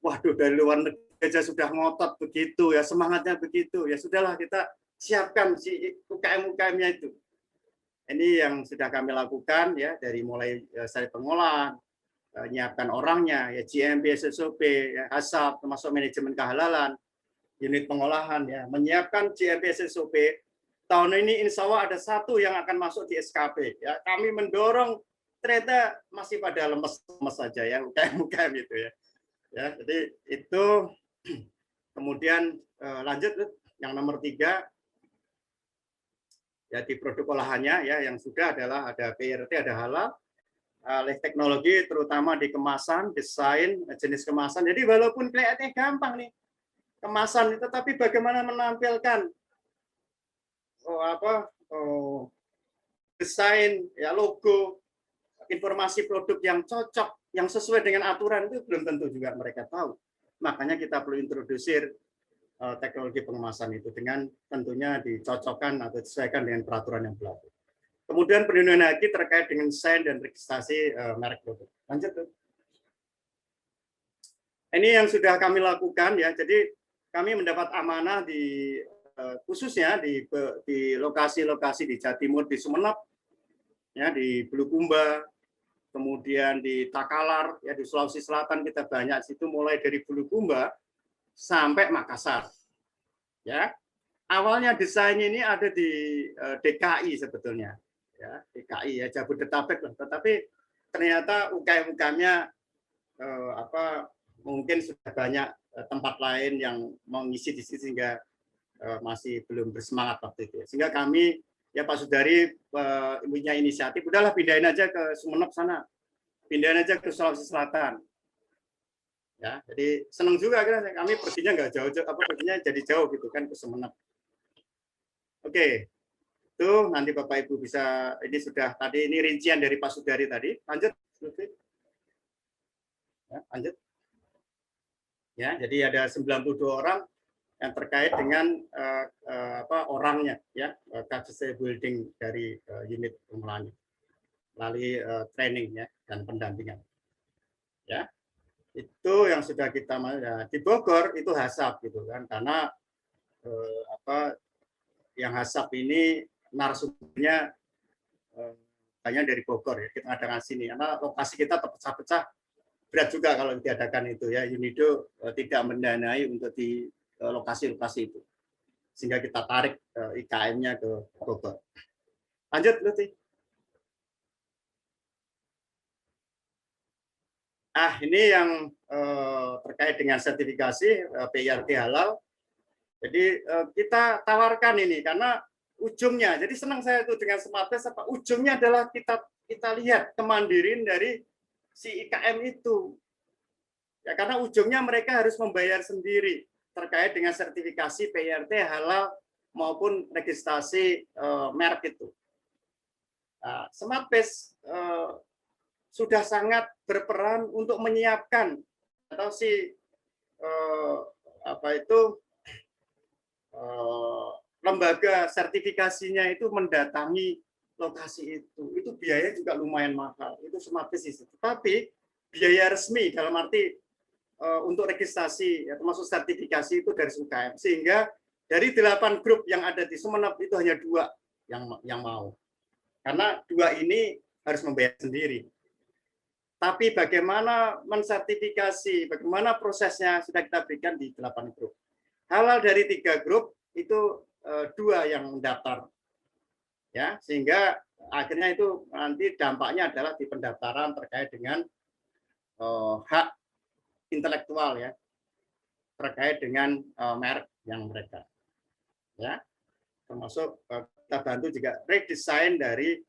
waduh dari luar negeri aja sudah ngotot begitu ya, semangatnya begitu. Ya sudahlah kita siapkan si UKM-UKM-nya itu. Ini yang sudah kami lakukan ya dari mulai sari pengolahan, menyiapkan orangnya, ya GMP, SSOP, ya, HACCP, termasuk manajemen kehalalan, unit pengolahan ya, menyiapkan GMP, SSOP. Tahun ini insya Allah ada 1 yang akan masuk di SKP. Ya, kami mendorong ternyata masih pada lemes-lemes saja ya UKM-UKM itu ya. Ya, jadi itu kemudian lanjut yang nomor 3 ya di produk olahannya ya yang sudah adalah ada PRT, ada halal, alih teknologi terutama di kemasan, desain, jenis kemasan. Jadi walaupun kelihatannya gampang nih kemasan itu, tapi bagaimana menampilkan desain, ya logo, informasi produk yang cocok, yang sesuai dengan aturan itu belum tentu juga mereka tahu. Makanya kita perlu introdusir teknologi pengemasan itu dengan tentunya dicocokkan atau disesuaikan dengan peraturan yang berlaku. Kemudian perlindungan lagi terkait dengan desain dan registrasi merek produk. Lanjut tuh. Ini yang sudah kami lakukan ya. Jadi kami mendapat amanah di khususnya di lokasi-lokasi di Jawa Timur, di Sumeneb, ya di Bulukumba, kemudian di Takalar, ya di Sulawesi Selatan kita banyak situ mulai dari Bulukumba sampai Makassar. Ya, awalnya desain ini ada di DKI sebetulnya, ya DKI ya Jabodetabek, tetapi ternyata UKM-UKM-nya mungkin sudah banyak tempat lain yang mengisi di sini sehingga masih belum bersemangat waktu itu. Sehingga kami ya Pak Sudari punya inisiatif, udahlah pindahin aja ke Sumeneb sana, pindahin aja ke Sulawesi Selatan. Ya, jadi senang juga kan kami perginya nggak jauh-jauh, perginya jadi jauh gitu kan ke Sumeneb. Oke, itu nanti Bapak Ibu bisa, ini sudah tadi ini rincian dari Pak Sudari tadi. Lanjut, ya, lanjut. Ya, jadi ada 92 orang yang terkait dengan orangnya, ya capacity building dari unit pengelolaan melalui training ya dan pendampingan. Ya, itu yang sudah kita ya, di Bogor itu HASAP gitu kan, karena yang HASAP ini narasumbernya banyak dari Bogor ya, kita adakan sini karena lokasi kita terpecah-pecah. Berat juga kalau diadakan itu ya, UNIDO tidak mendanai untuk di lokasi-lokasi itu, sehingga kita tarik IKM-nya ke Bogor. Lanjut, Lutfi. Ini yang terkait dengan sertifikasi PIRT halal. Jadi kita tawarkan ini karena ujungnya, jadi senang saya itu dengan SmartPass, ujungnya adalah kita lihat kemandirian dari si IKM itu. Ya, karena ujungnya mereka harus membayar sendiri terkait dengan sertifikasi PIRT halal maupun registrasi merek itu. Nah, SmartPass sudah sangat berperan untuk menyiapkan atau lembaga sertifikasinya itu mendatangi lokasi itu biaya juga lumayan mahal, itu SmartPass itu. Tapi biaya resmi dalam arti untuk registrasi ya, termasuk sertifikasi itu dari UKM, sehingga dari 8 grup yang ada di Sumeneb itu hanya 2 yang mau, karena 2 ini harus membayar sendiri. Tapi bagaimana mensertifikasi, bagaimana prosesnya sudah kita berikan di 8 grup. Halal dari 3 grup itu 2 yang mendaftar, ya sehingga akhirnya itu nanti dampaknya adalah di pendaftaran terkait dengan hak intelektual ya, terkait dengan merek yang mereka, ya termasuk kita bantu juga redesign dari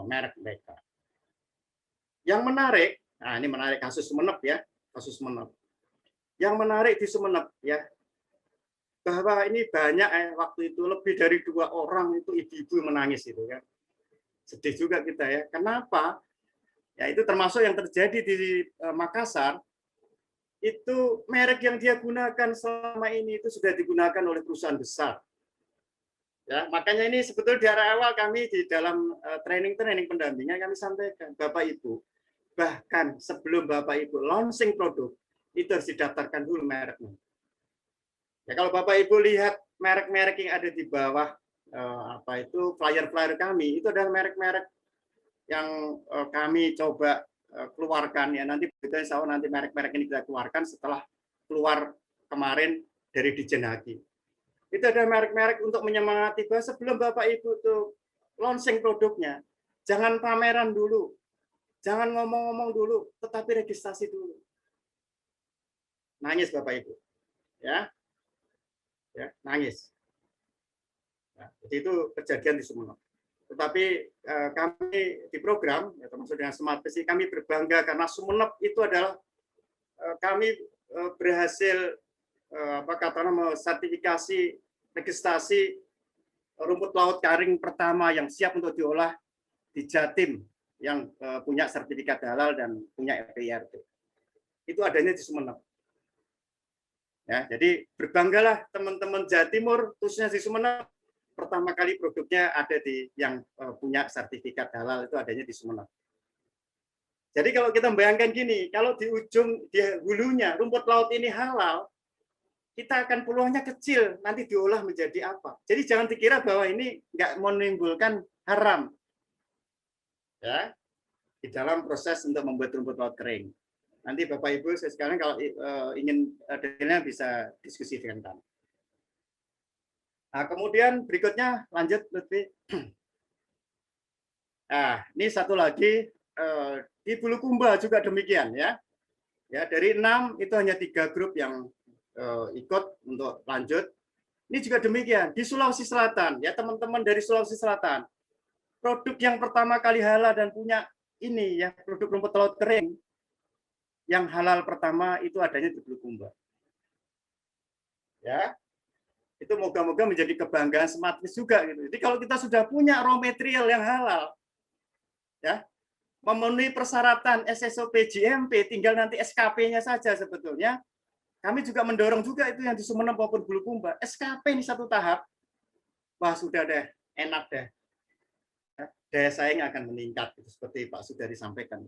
merek mereka. Yang menarik, nah ini menarik kasus Sumeneb ya, kasus Sumeneb. Yang menarik di Sumeneb ya, bahwa ini banyak waktu itu lebih dari 2 orang itu ibu-ibu menangis itu kan, sedih juga kita ya. Kenapa? Ya itu termasuk yang terjadi di Makassar. Itu merek yang dia gunakan selama ini itu sudah digunakan oleh perusahaan besar. Ya, makanya ini sebetulnya di awal kami di dalam training pendampingan kami sampaikan, Bapak Ibu, bahkan sebelum Bapak Ibu launching produk itu harus didaftarkan dulu mereknya. Ya, kalau Bapak Ibu lihat merek-merek yang ada di bawah flyer-flyer kami, itu adalah merek-merek yang kami coba keluarkan ya, nanti insya Allah nanti merek-merek ini kita keluarkan setelah keluar kemarin dari Ditjen Haki. Itu ada merek-merek untuk menyemangati bahwa sebelum Bapak Ibu tuh launching produknya, jangan pameran dulu, jangan ngomong-ngomong dulu, tetapi registrasi dulu. Nangis Bapak Ibu, ya nangis. Nah, jadi itu kejadian di Sumeneb. Tetapi kami di program, ya, termasuk dengan SmartPass, kami berbangga karena Sumeneb itu adalah kami berhasil sertifikasi registrasi rumput laut kering pertama yang siap untuk diolah di Jatim yang punya sertifikat halal dan punya PIRT. Itu adanya di Sumeneb. Ya, jadi berbanggalah teman-teman Jawa Timur, khususnya di Sumeneb, pertama kali produknya ada di yang punya sertifikat halal itu adanya di Sumeneb. Jadi kalau kita bayangkan gini, kalau di ujung di hulunya rumput laut ini halal, kita akan peluangnya kecil nanti diolah menjadi apa. Jadi jangan dikira bahwa ini nggak menimbulkan haram ya di dalam proses untuk membuat rumput laut kering. Nanti Bapak Ibu sekarang kalau ingin detailnya bisa diskusi dengan kami. Nah, kemudian berikutnya lanjut Lutfi. Nah, ini satu lagi di Bulukumba juga demikian ya. Ya, dari 6 itu hanya 3 grup yang ikut untuk lanjut. Ini juga demikian di Sulawesi Selatan ya, teman-teman dari Sulawesi Selatan. Produk yang pertama kali halal dan punya ini ya, produk rumput laut kering yang halal pertama itu adanya di Bulukumba. Ya. Itu moga-moga menjadi kebanggaan Smartfish juga gitu. Jadi kalau kita sudah punya raw material yang halal ya, memenuhi persyaratan SSOP GMP, tinggal nanti SKP-nya saja sebetulnya. Kami juga mendorong juga itu yang di Sumeneb maupun Bulukumba. SKP ini satu tahap, wah sudah deh, enak deh. Daya saing akan meningkat, seperti Pak Sudari sampaikan.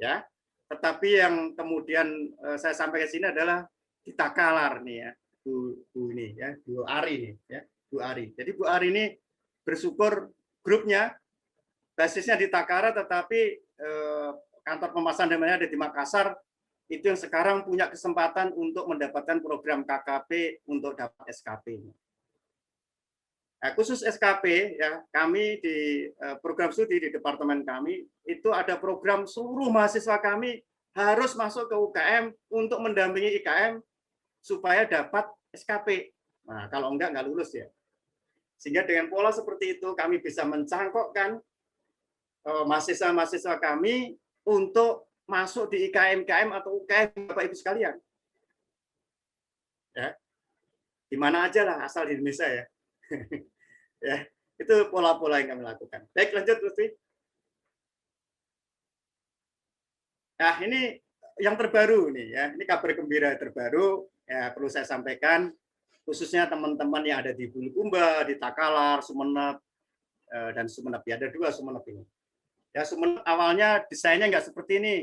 Ya, tetapi yang kemudian saya sampaikan sini adalah di Takalar nih ya, Bu ini ya, Bu Ari nih ya, Bu Ari. Jadi Bu Ari ini bersyukur grupnya basisnya di Takara, tetapi kantor pemasaran namanya ada di Makassar, itu yang sekarang punya kesempatan untuk mendapatkan program KKP untuk dapat SKP. Nah, khusus SKP ya, kami di program studi di departemen kami itu ada program seluruh mahasiswa kami harus masuk ke UKM untuk mendampingi IKM supaya dapat SKP. Nah, kalau enggak lulus ya. Sehingga dengan pola seperti itu kami bisa mencangkokkan mahasiswa-mahasiswa kami untuk masuk di IKM-IKM atau UKM Bapak Ibu sekalian. Ya. Di mana aja lah asal di Indonesia ya. Ya, itu pola-pola yang kami lakukan. Baik, lanjut Lutfi. Nah, ini yang terbaru nih ya. Ini kabar gembira terbaru ya, perlu saya sampaikan khususnya teman-teman yang ada di Bulukumba, di Takalar, Sumeneb dan Sumeneb. Ya, ada 2 Sumeneb ini. Ya, Sumeneb awalnya desainnya nggak seperti ini.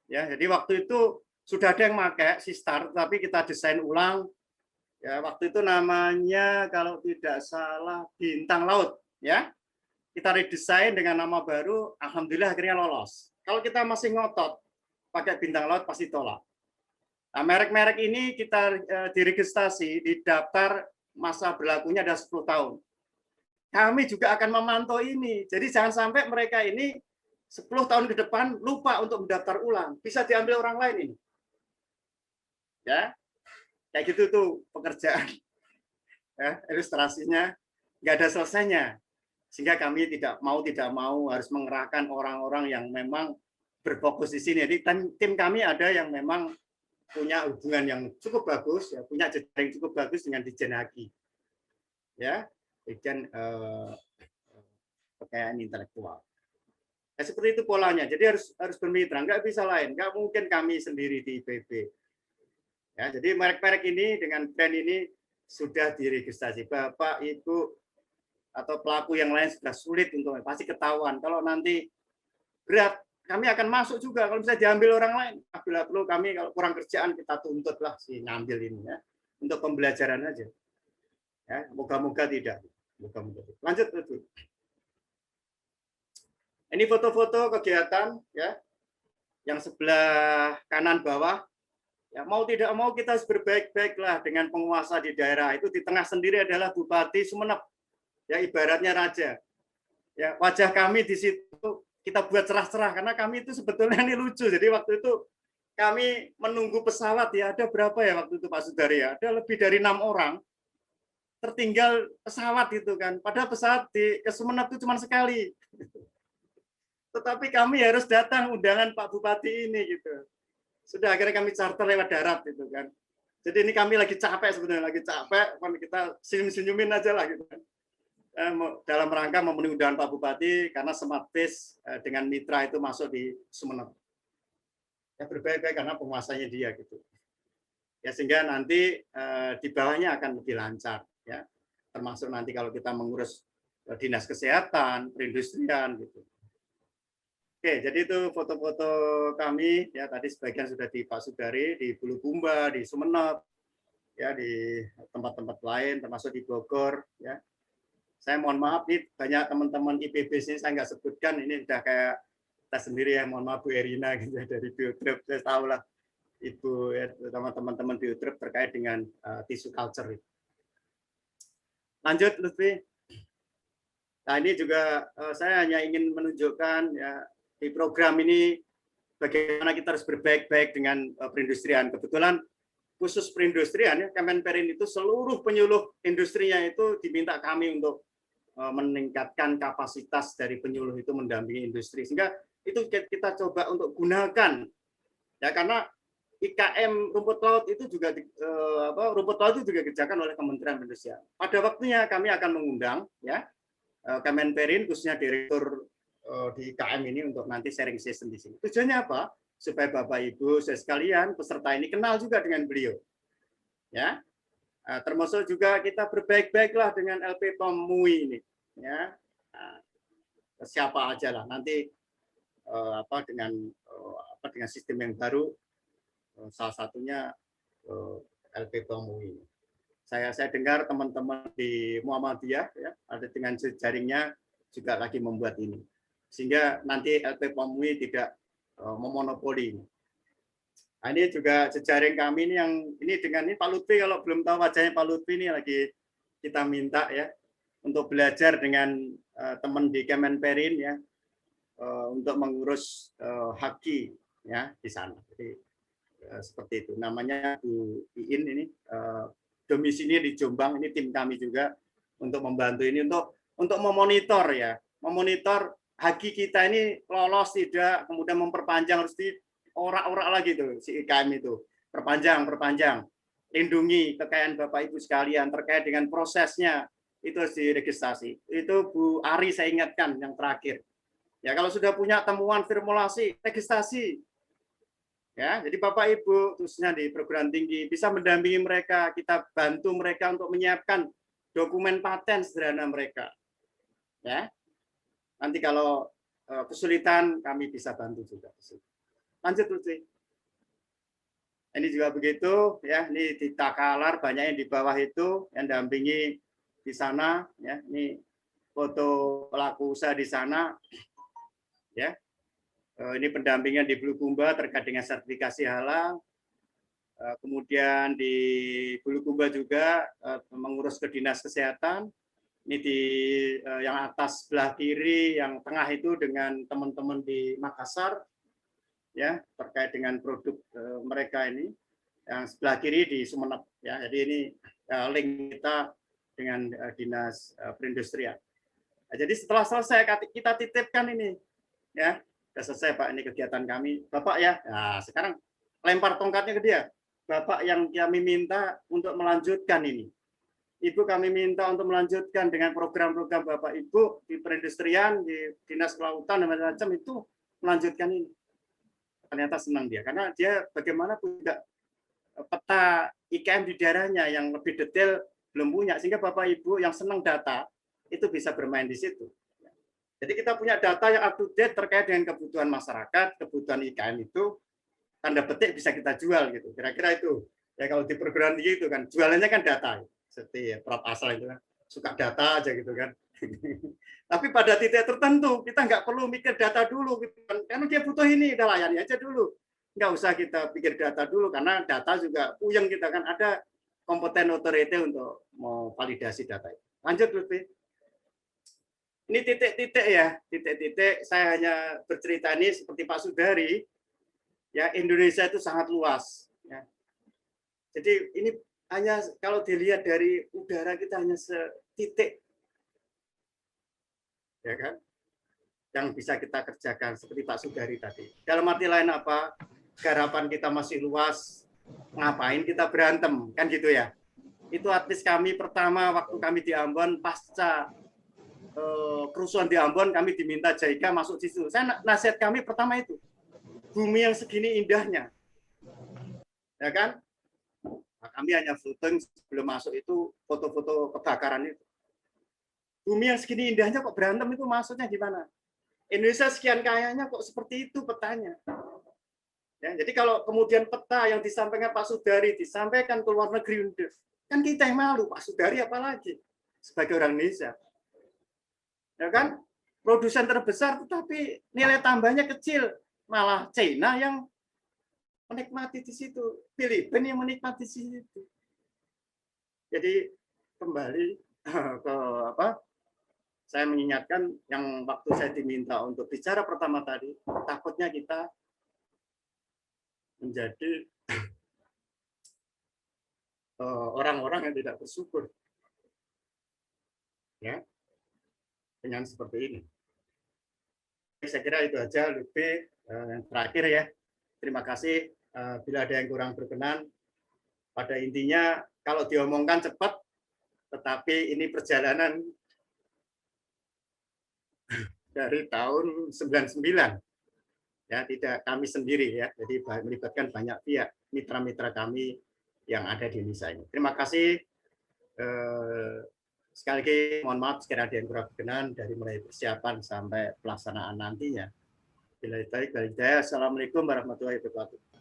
Ya, jadi waktu itu sudah ada yang pakai Sistar, tapi kita desain ulang. Ya, waktu itu namanya kalau tidak salah Bintang Laut. Ya, kita redesain dengan nama baru. Alhamdulillah akhirnya lolos. Kalau kita masih ngotot pakai Bintang Laut pasti tolak. Nah, merek-merek ini kita diregistrasi di daftar masa berlakunya ada 10 tahun. Kami juga akan memantau ini. Jadi jangan sampai mereka ini 10 tahun ke depan lupa untuk mendaftar ulang. Bisa diambil orang lain ini. Ya, kayak gitu tuh pekerjaan. Ya, ilustrasinya nggak ada selesainya. Sehingga kami tidak mau harus mengerahkan orang-orang yang memang berfokus di sini. Jadi tim kami ada yang memang punya hubungan yang cukup bagus, ya, punya jejaring cukup bagus dengan Ditjen Haki, ya, Ditjen kekayaan intelektual. Nah, seperti itu polanya. Jadi harus bermitra, nggak bisa lain, nggak mungkin kami sendiri di IPB. Ya, jadi merek-merek ini dengan brand ini sudah diregistrasi. Bapak, Ibu, atau pelaku yang lain sudah sulit untuk pasti ketahuan. Kalau nanti berat, kami akan masuk juga kalau bisa diambil orang lain. Bila perlu kami kalau kurang kerjaan kita tuntutlah si ngambil ini ya untuk pembelajaran aja. Ya, moga-moga tidak. Moga-moga. Lanjut itu. Ini foto-foto kegiatan ya. Yang sebelah kanan bawah. Ya, mau tidak mau kita harus berbaik-baiklah dengan penguasa di daerah. Itu di tengah sendiri adalah Bupati Sumeneb. Ya, ibaratnya raja. Ya, wajah kami di situ kita buat cerah-cerah karena kami itu sebetulnya ini lucu. Jadi waktu itu kami menunggu pesawat ya, ada berapa ya waktu itu Pak Sudari ya? Ada lebih dari 6 orang tertinggal pesawat itu kan. Padahal pesawat di Sumeneb itu cuma sekali. Tetapi kami harus datang undangan Pak Bupati ini gitu. Sudah akhirnya kami charter lewat darat itu kan. Jadi ini kami lagi capek sebenarnya, lagi capek, kita senyum-senyumin aja lah gitu kan. Dalam rangka memenuhi undangan Pak Bupati karena Smartfish dengan mitra itu masuk di Sumeneb. Ya berbaik-baik karena penguasanya dia gitu. ya sehingga nanti di bawahnya akan lebih lancar ya, termasuk nanti kalau kita mengurus dinas kesehatan, perindustrian gitu. Oke, jadi itu foto-foto kami ya, tadi sebagian sudah di Pak Sudari, di Bulukumba, di Sumeneb, ya di tempat-tempat lain termasuk di Bogor ya. Saya mohon maaf nih, banyak teman-teman IPB sini saya nggak sebutkan, ini udah kayak kita sendiri ya, mohon maaf Bu Erina gitu ya, dari Biotrip, saya tahu lah Ibu ya, terutama teman-teman Biotrip terkait dengan tisu culture. Lanjut Lutfi. Nah ini juga saya hanya ingin menunjukkan ya, di program ini bagaimana kita harus berbaik-baik dengan perindustrian. Kebetulan khusus perindustrian ya, Kemenperin itu seluruh penyuluh industrinya itu diminta kami untuk meningkatkan kapasitas dari penyuluh itu mendampingi industri, sehingga itu kita coba untuk gunakan ya, karena IKM rumput laut itu juga rumput laut itu juga dikerjakan oleh Kementerian Perindustrian. Pada waktunya kami akan mengundang ya Kemenperin khususnya direktur di IKM ini untuk nanti sharing session di sini. Tujuannya apa? Supaya Bapak Ibu saya sekalian peserta ini kenal juga dengan beliau. Ya. Termasuk juga kita berbaik-baiklah dengan LP POM MUI ini. Ya. Siapa aja lah nanti dengan sistem yang baru, salah satunya LP POM MUI. Saya dengar teman-teman di Muhammadiyah ya, ada dengan jejaringnya juga lagi membuat ini, sehingga nanti LP POM MUI tidak memonopoli ini. Nah, ini juga jejaring kami ini yang ini dengan ini Pak Lutfi, kalau belum tahu wajahnya Pak Lutfi ini lagi kita minta ya untuk belajar dengan teman di Kemenperin ya untuk mengurus haki ya di sana. Jadi seperti itu. Namanya Bu Iin ini domisili di Jombang, ini tim kami juga untuk membantu ini untuk memonitor ya, memonitor haki kita ini lolos tidak, kemudian memperpanjang harus di orak-orak lagi tuh si IKM itu, perpanjang, lindungi kekayaan Bapak Ibu sekalian terkait dengan prosesnya itu harus diregistrasi. Itu Bu Ari saya ingatkan yang terakhir. Ya kalau sudah punya temuan formulasi, registrasi. Ya, jadi Bapak Ibu khususnya di perguruan tinggi bisa mendampingi mereka, kita bantu mereka untuk menyiapkan dokumen paten sederhana mereka. Ya. Nanti kalau kesulitan kami bisa bantu juga. Lanjut Lutfi. Ini juga begitu ya, ini di Takalar banyak yang di bawah itu yang dampingi di sana ya. Ini foto pelaku usaha di sana ya. Ini pendampingan di Bulukumba terkait dengan sertifikasi halal. Kemudian di Bulukumba juga mengurus ke dinas kesehatan. Ini di yang atas sebelah kiri, yang tengah itu dengan teman-teman di Makassar, ya terkait dengan produk mereka ini. Yang sebelah kiri di Sumeneb, ya. Jadi ini link kita dengan dinas perindustrian. Nah, jadi setelah selesai kita titipkan ini, ya. Sudah selesai Pak, ini kegiatan kami. Bapak ya, nah, sekarang lempar tongkatnya ke dia. Bapak yang kami minta untuk melanjutkan ini. Ibu kami minta untuk melanjutkan dengan program-program Bapak Ibu di perindustrian, di dinas kelautan dan macam-macam itu melanjutkan ini. Ternyata senang dia, karena dia bagaimana punya peta IKM di daerahnya yang lebih detail belum punya, sehingga Bapak Ibu yang senang data itu bisa bermain di situ. Jadi kita punya data yang up to date terkait dengan kebutuhan masyarakat, kebutuhan IKM itu tanda petik bisa kita jual gitu. Kira-kira itu. Ya kalau di perguruan tinggi itu kan jualannya kan data. Seperti Prof Asal itu kan suka data aja gitu kan. Tapi pada titik tertentu kita nggak perlu mikir data dulu gitu kan. Karena dia butuh ini, udah layani aja dulu. Nggak usah kita pikir data dulu, karena data juga puyeng kita kan, ada kompeten otorite untuk mau validasi data itu. Lanjut Lutfi. Ini titik-titik ya, titik-titik saya hanya bercerita ini seperti Pak Sudari. Ya, Indonesia itu sangat luas. Ya. Jadi ini hanya kalau dilihat dari udara kita hanya setitik, ya kan, yang bisa kita kerjakan seperti Pak Sudari tadi. Dalam arti lain apa? Garapan kita masih luas, ngapain kita berantem, kan gitu ya. Itu artis kami pertama waktu kami di Ambon pasca kerusuhan di Ambon, kami diminta JIKA masuk di situ. Saya nasihat kami pertama itu, bumi yang segini indahnya, ya kan? Kami hanya syuting sebelum masuk itu foto-foto kebakaran itu. Bumi yang segini indahnya kok berantem itu maksudnya gimana? Indonesia sekian kayanya kok seperti itu petanya. Ya, jadi kalau kemudian peta yang disampaikan Pak Sudari disampaikan ke luar negeri, kan kita yang malu, Pak Sudari apalagi sebagai orang Indonesia. Ya kan? Produsen terbesar tetapi nilai tambahnya kecil, malah China yang menikmati di situ, Filipina yang menikmati di situ. Jadi kembali ke apa? Saya mengingatkan yang waktu saya diminta untuk bicara pertama tadi, takutnya kita menjadi orang-orang yang tidak bersyukur, ya, dengan seperti ini. Saya kira itu aja, lebih yang terakhir ya. Terima kasih. Bila ada yang kurang berkenan, pada intinya kalau diomongkan cepat, tetapi ini perjalanan dari tahun 99. Ya, tidak kami sendiri ya, jadi melibatkan banyak pihak, mitra-mitra kami yang ada di Indonesia ini. Terima kasih. Sekali lagi mohon maaf sekiranya ada yang kurang berkenan dari mulai persiapan sampai pelaksanaan nantinya. Bila baik, Assalamualaikum warahmatullahi wabarakatuh.